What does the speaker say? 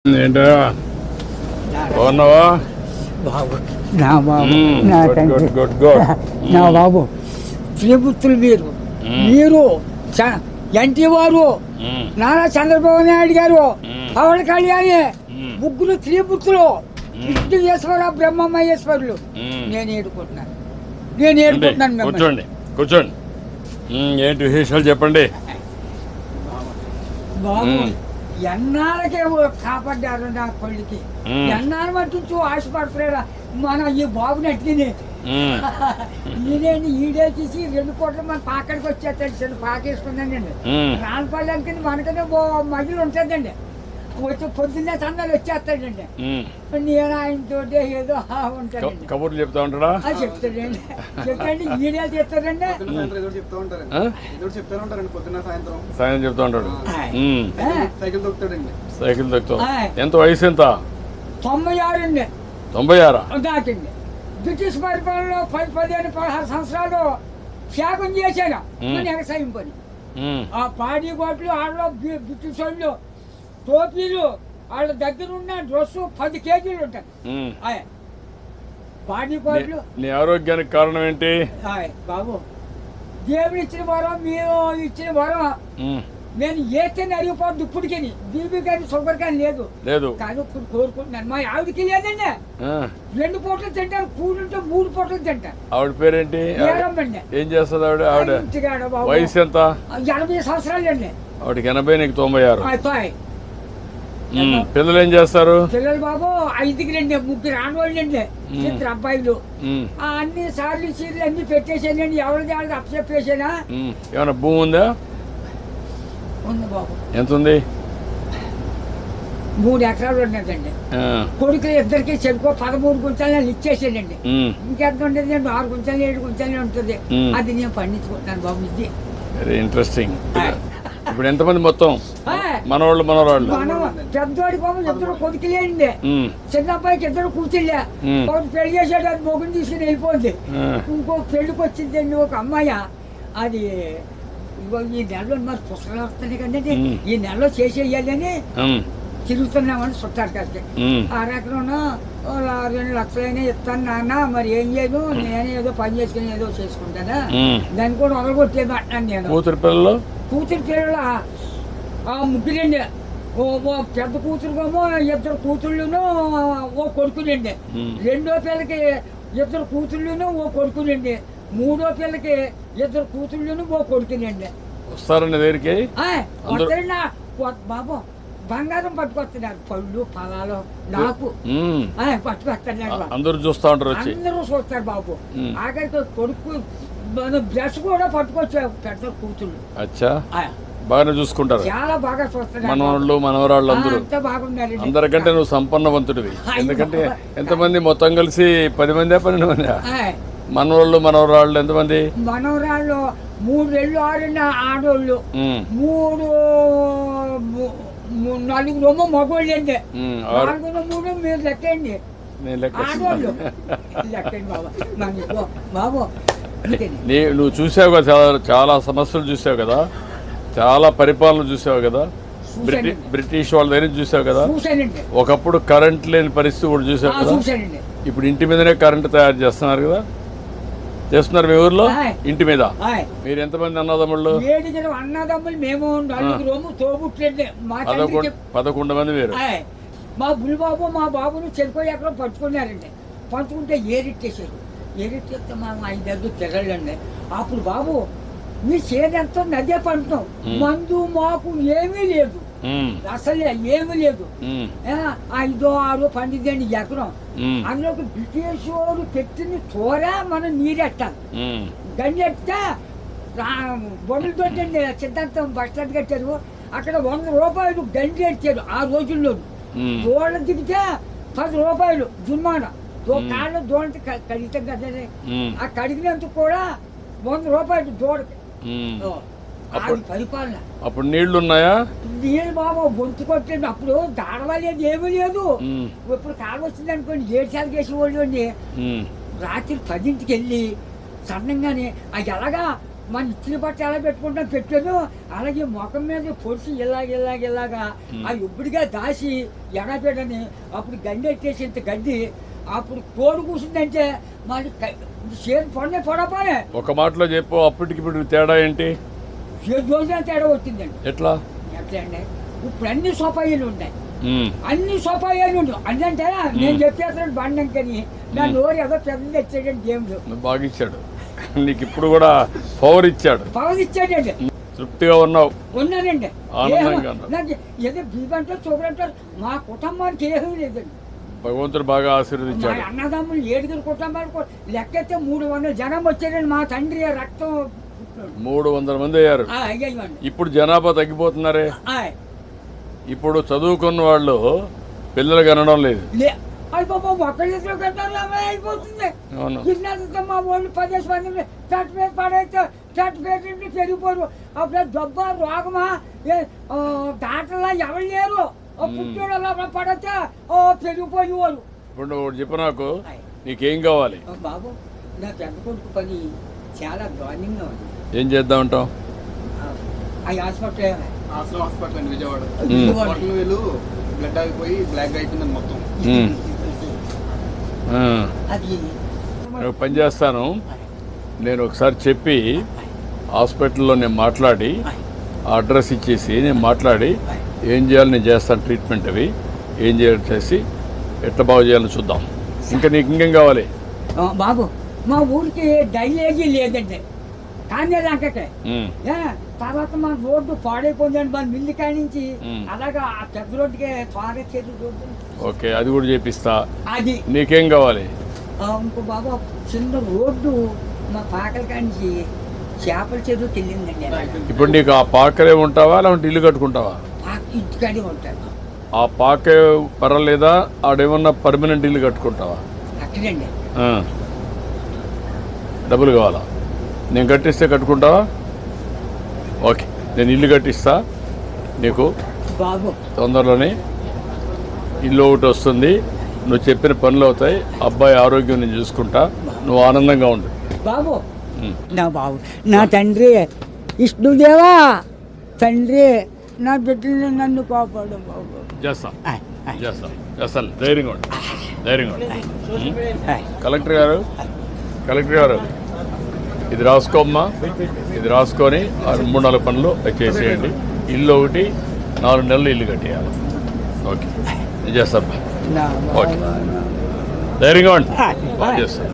ఏంటో బాగున్నావా? బాబు నా బాబు నా గుడ్ తండ్రి గుడ్ గుడ్ గుడ్. నా బాబు శ్రీపుత్రులు మీరు ఎన్టీ వారు నారా చంద్రబాబు నాయుడు గారు పవన్ కళ్యాణ్ ముగ్గురు శ్రీపుత్రులు విష్ణుయేశ్వర బ్రహ్మమహేశ్వరులు నేను ఏడుకుంటున్నాను మిమ్మల్ని. కూర్చోండి కూర్చోండి. ఏంటి విశేషాలు చెప్పండి. బాబు ఎన్నాళ్ళకే కాపాడ్డారు నా కొడుకి. ఎన్నాళ్ళు మట్టు ఆశపడతారా మన ఈ బాబుని అట్టిని ఈడే తీసి 2 కోట్లు మన పాకడికి వచ్చేస్తాడు. చిన్న పాకేసుకున్నానండి. రానపల్లి మనకనే మహిళ ఉంటుందండి. వచ్చి పొద్దున్నే సందాలు వచ్చేస్తాడండి. నేను ఆయనతో ఏదో ఉంటాడండి. కబుర్లు చెప్తా ఉంటాడా? చెప్తాడండి. చెప్తాండి ఈడే చెప్తాడండి. సాయం చెప్తా ఉంటాడు. సైకిల్ దొక్కుతాడండి. సైకిల్ దొక్కుతాం. ఎంత వయసు ఎంత? 96 అండి. 96 దాకండి. బ్రిటిష్ పరిపాలనలో 15-16 సంవత్సరాలు త్యాగం చేశాను. వ్యవసాయం పని ఆ పాడి గోట్లు ఆడలో బ్రిటిష్ వాళ్ళు టోపీలు వాళ్ళ దగ్గర ఉన్న డ్రెస్సు 10 కేజీలు ఉంటాయి. పాడి గోట్లు. నీ ఆరోగ్యానికి కారణం ఏంటి? బాబు దేవుడు ఇచ్చిన వరం, మీరు ఇచ్చిన వరం. నేను ఏతేనే అరిగిపోద్దు ఇప్పటికి. బీబీ కానీ షుగర్ కానీ లేదు కానీ ఇప్పుడు కోరుకుంటున్నాను. మా ఆవిడకి లేదండి. 2 పూటలు తింటాను. కూడుంటే 3 పూటలు తింటాను. ఆవిడ పేరేంటి? ఏం చేస్తుంది ఆవిడ? వయసు ఎంత? 80 సంవత్సరాలు అండి. ఆవిడకి 80, నీకు 96. పిల్లలు ఏం చేస్తారు? పిల్లలు బాబు 5కి 3 ఆడవాళ్ళండి. 2 అబ్బాయిలు. అన్ని సార్లు చీరలు అన్ని పెట్టేసానండి. ఎవరిది వాళ్ళకి అప్పచెప్పేసానా. ఏమైనా భూమి ఉందా? ఉంది బాబు. ఎంత ఉంది? 3 ఎకరాలు ఉన్నదండి. కొడుకులు ఇద్దరికి చెరుకో 13 గుంటలు నేను ఇచ్చేసానండి. ఇంకెంత ఉండేది? 6 గుంటలు 7 గుంటలు ఉంటుంది. అది నేను పండించుకుంటున్నాను బాబు. ఇది వెరీ ఇంట్రెస్టింగ్. ఇప్పుడు ఎంతమంది మొత్తం? మనవాళ్ళు మనవరాళ్ళు? పెద్దోడి బాబు 2 కొడుకులేండి. చిన్న అబ్బాయికి 2 కూతుళ్ళే. ఒకటి పెళ్లి చేసాడు. అది మొగుని తీసుకుని వెళ్ళిపోయింది. ఇంకో పెళ్లికి వచ్చిందండి ఒక అమ్మాయి. అది ఈ నెలలో మరి పుస్తకాలు వస్తున్నాయి కదండి. ఈ నెలలో చేసేయాలని తిరుగుతున్నామని చుట్టారు కాడికి. 6 ఎకరం 2 లక్షలైనా ఇస్తాను నాన్న. మరి ఏం చేయదు, నేను ఏదో పని చేసుకుని ఏదో చేసుకుంటానా. దాన్ని కూడా వదలగొట్టేది అంటున్నాను నేను. కూతురు పిల్లలు 3 ఓ పెద్ద కూతురుకేమో 2 కూతుళ్ళును ఓ కొడుకులండి. 2వ పిల్లకి 2 కూతుళ్ళును ఓ కొడుకులండి. 3వ పిల్లకి 2 కూతుళ్ళును ఓ కొడుకులండి. వస్తారండి దగ్గరికి? బాబు బంగారం పట్టుకొస్తున్నారు. పళ్ళు ఫలాలు నాకు పట్టుకొస్తున్నారు. అందరూ చూస్తా ఉంటారు. అందరూ చూస్తారు బాబు. ఆఖరికి కొడుకు బ్రష్ కూడా పట్టుకొచ్చారు. పెద్ద కూతుళ్ళు బాగానే చూసుకుంటారు. చాలా బాగా చూస్తారు. మనవాళ్ళు మనవరాళ్ళు అందరూ బాగున్నారు. అందరికంటే నువ్వు సంపన్నవంతుడివి. ఎందుకంటే ఎంతమంది మొత్తం కలిసి 10 మంది 12 మంది మనవాళ్ళు మనవరాళ్ళు ఎంతమంది? మనవరాళ్ళు 3 ఆడోళ్ళు, 4 మగోళ్ళు అండి. 4 మీరు లెక్కండి. ఆడోళ్ళు లెక్కండి బాబు. నువ్వు చూసావు కదా, చాలా సమస్యలు చూసావు కదా, చాలా పరిపాలన చూసావు కదా, బ్రిటిష్ వాళ్ళ దగ్గర చూసావు కదా. ఒకప్పుడు కరెంట్ లేని పరిస్థితి కూడా చూసావు కదా. ఇప్పుడు ఇంటి మీదనే కరెంట్ తయారు చేస్తున్నారు కదా. చేస్తున్నారు మీ ఊర్లో ఇంటి మీద. మీరు ఎంతమంది అన్నదమ్ముళ్ళు? 7 అన్నదమ్ములు. మేము 4 తోబుట్లండి. 11 మంది మీరు. మా బుల్బాబు మా బాబును చెరుకోయి ఎక్కడ పట్టుకున్నారండి. పట్టుకుంటే ఏరిట్టేసారు. ఏరిట్టేస్తే మా 5 పిల్లలండి. అప్పుడు బాబు మీ చేదంతా నదే పంటున్నాం. మందు మాకు ఏమీ లేదు, అసలు ఏమీ లేదు. 5, 6 పండిద్దండి ఎకరం. అందులోకి బ్రిటిష్ వాడు పెట్టిన చోర మనం నీరెట్టాలి. గండి ఎట్టితే బొమ్మలు తోటండి సిద్ధాంతం బస్ స్టాండ్ కట్టారు. అక్కడ 100 రూపాయలు గండి ఎట్టారు ఆ రోజుల్లో. దోళ్ళ దిగితే 10 రూపాయలు జుర్మానా. కాళ్ళు దోళ్ళకి కడిగితే కదండి. ఆ కడిగినందుకు కూడా 100 రూపాయలు దోడకి. పరిపాలన. అప్పుడు నీళ్లు ఉన్నాయా? నీళ్ళు బాబు గొంతు కొట్టండి. అప్పుడు దాడవలేదు, ఏమీ లేదు. ఇప్పుడు కాలు వచ్చింది అనుకోండి 7 సార్లు వేసేవాళ్ళు అండి. రాత్రి 10ంటికి వెళ్ళి సన్నంగానే అది ఎలాగా మన ఇచ్చిన బట్ట ఎలా పెట్టుకుంటాం పెట్టాను, అలాగే ముఖం మీద పొడిచి ఇలాగా ఆ ఇప్పుడుగా దాసి ఎడపెట్టని అప్పుడు గడ్డి ఎట్టేసి ఇంత గడ్డి అప్పుడు కోడి కూర్చుందంటే మరి చేతి పడినే పడపోయే. ఒక మాటలో చెప్పు, అప్పటికి ఇప్పుడు తేడా ఏంటి? రోజున తేడా వచ్చిందండి. ఎట్లా అండి ఇప్పుడు అన్ని సోపాయిలు ఉన్నాయి, అన్ని సోపాయిలు ఉంటాయి. అంటే నేను చెప్పేస్తాను బండంకని నా నోరు ఏదో పెద్ద తెచ్చాడండి దేవుడు. బాగా ఇచ్చాడు నీకు, ఇప్పుడు కూడా పవర్ ఇచ్చాడు. తృప్తిగా ఉన్నావు? ఉన్నానండి. ఆనందంగా నాకు ఏదో బీబంటారు చూపడంటారు, మా కుటుంబానికి ఏమీ లేదండి. భగవంతుడు బాగా ఆశీర్వదించాడు. అన్నదమ్ములు 7 కుటుంబాలకు లెక్కైతే 300 జనం వచ్చారండి. మా తండ్రి రక్తం 300 మంది అయ్యారు. ఇప్పుడు జనాభా తగ్గిపోతున్నారే. ఇప్పుడు చదువుకున్న వాళ్ళు పిల్లలు కనడం లేదు. అయిపోతుంది. మా వాళ్ళు 10 మంది చట్ మీద పడైతే చట్ పెట్టి పెరిగిపోరు. అప్పుడు జబ్బ రోగమా డాక్టర్లా ఎవరు లేరు. పుట్టిన పడితే పెరిగిపోయేవారు. ఇప్పుడు చెప్పు నాకు, నీకేం కావాలి? బాబు నా పెద్ద కొడుకు పని చాలా దారుణంగా ఉంది. ఏం చేద్దామంటావు? హాస్పిటల్ అండి విజయవాడ. బ్లడ్ ఆగిపోయి బ్లాక్ అయిపోయింది మొత్తం. నేను పని చేస్తాను, నేను ఒకసారి చెప్పి హాస్పిటల్లో నేను మాట్లాడి అడ్రస్ ఇచ్చేసి నేను మాట్లాడి ఏం చేయాలి నేను చేస్తాను. ట్రీట్మెంట్ అవి ఏం చేయాలి చేసి ఎట్లా బాగు చేయాలో చూద్దాం. ఇంకా నీకు ఇంకేం కావాలి? బాబు మా ఊరికి డైలేజీ లేదండి, కానీ దాకే తర్వాత మన రోడ్డు పాడైపోయిందండి. మన మిల్లి కాడి నుంచి అలాగా ఆ పెద్ద రోడ్డుకి పారేసేది రోడ్డు. ఓకే, అది కూడా చేపిస్తా. అది నీకేం కావాలి? ఇంకో బాబు చిన్న రోడ్డు మా పాకల కాడి నుంచి చేపల చెరువుకి వెళ్ళిందండి. ఇప్పుడు నీకు ఆ పాకలే ఉంటావా లేకుంటే ఇల్లు కట్టుకుంటావా? ఇంటికాడే ఉంటాను. ఆ పాకే పర్వాలేదా? ఆడేమన్నా పర్మనెంట్ ఇల్లు కట్టుకుంటావా? అక్కడండి. డబ్బులు కావాలా? నేను కట్టిస్తే కట్టుకుంటావా? ఓకే, నేను ఇల్లు కట్టిస్తా నీకు. బాబు తొందరలోనే ఇల్లు ఒకటి వస్తుంది, నువ్వు చెప్పిన పనులు అవుతాయి, అబ్బాయి ఆరోగ్యం నేను చూసుకుంటా, నువ్వు ఆనందంగా ఉండు. బాబు నా బాబు నా తండ్రి విష్ణుదేవా, తండ్రి నా బిడ్డల్ని నన్ను కాపాడు బాబు. చేస్తాను, ధైర్యంగా ఉండు. కలెక్టర్ గారు ఇది రాసుకోమ్మా, ఇది రాసుకొని 3-4 పనులు చేసేయండి. ఇల్లు ఒకటి 4 నెలలు ఇల్లు కట్టేయాలి. ఓకే, నేను చేస్తాను. ఓకే, ధైర్యంగా ఉండి బాగా చేస్తాను.